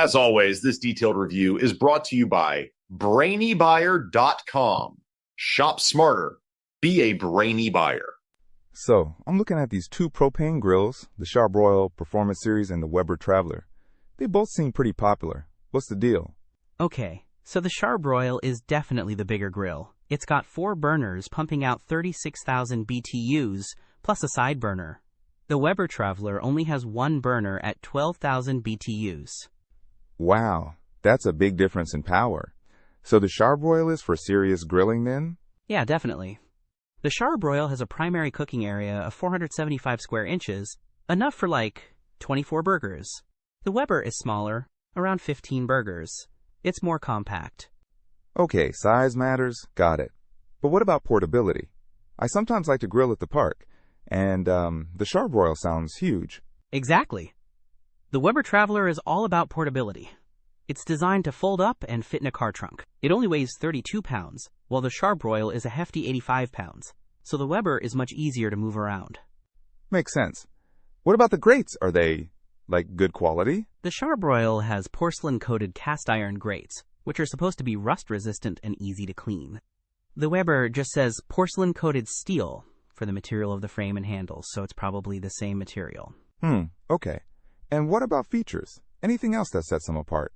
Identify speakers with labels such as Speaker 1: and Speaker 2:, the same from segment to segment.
Speaker 1: As always, this detailed review is brought to you by BrainyBuyer.com. Shop smarter. Be a brainy buyer.
Speaker 2: So, I'm looking at these two propane grills, the Char-Broil Performance Series and the Weber Traveler. They both seem pretty popular. What's the deal?
Speaker 3: Okay, so the Char-Broil is definitely the bigger grill. It's got 4 burners pumping out 36,000 BTUs, plus a side burner. The Weber Traveler only has 1 burner at 12,000 BTUs.
Speaker 2: Wow, that's a big difference in power. So the Char-Broil is for serious grilling then?
Speaker 3: Yeah, definitely. The Char-Broil has a primary cooking area of 475 square inches, enough for like 24 burgers. The Weber is smaller, around 15 burgers. It's more compact.
Speaker 2: Okay, size matters, got it. But what about portability? I sometimes like to grill at the park, and the Char-Broil sounds huge.
Speaker 3: Exactly. The Weber Traveler is all about portability. It's designed to fold up and fit in a car trunk. It only weighs 32 pounds, while the Char-Broil is a hefty 85 pounds, so the Weber is much easier to move around.
Speaker 2: Makes sense. What about the grates? Are they, good quality?
Speaker 3: The Char-Broil has porcelain-coated cast iron grates, which are supposed to be rust-resistant and easy to clean. The Weber just says porcelain-coated steel for the material of the frame and handles, so it's probably the same material.
Speaker 2: Okay. And what about features? Anything else that sets them apart?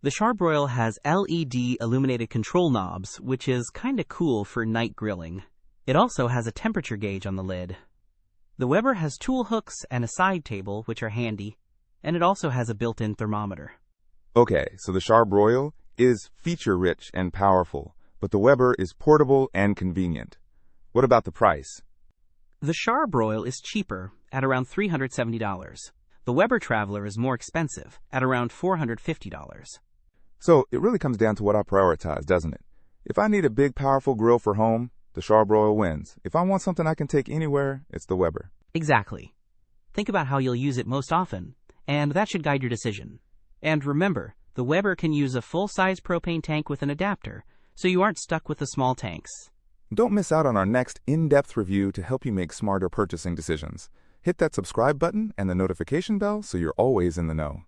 Speaker 3: The Char-Broil has LED illuminated control knobs, which is kinda cool for night grilling. It also has a temperature gauge on the lid. The Weber has tool hooks and a side table, which are handy, and it also has a built-in thermometer.
Speaker 2: Okay, so the Char-Broil is feature-rich and powerful, but the Weber is portable and convenient. What about the price?
Speaker 3: The Char-Broil is cheaper, at around $370. The Weber Traveler is more expensive, at around $450.
Speaker 2: So it really comes down to what I prioritize, doesn't it? If I need a big, powerful grill for home, the Char-Broil wins. If I want something I can take anywhere, it's the Weber.
Speaker 3: Exactly. Think about how you'll use it most often, and that should guide your decision. And remember, the Weber can use a full-size propane tank with an adapter, so you aren't stuck with the small tanks.
Speaker 2: Don't miss out on our next in-depth review to help you make smarter purchasing decisions. Hit that subscribe button and the notification bell so you're always in the know.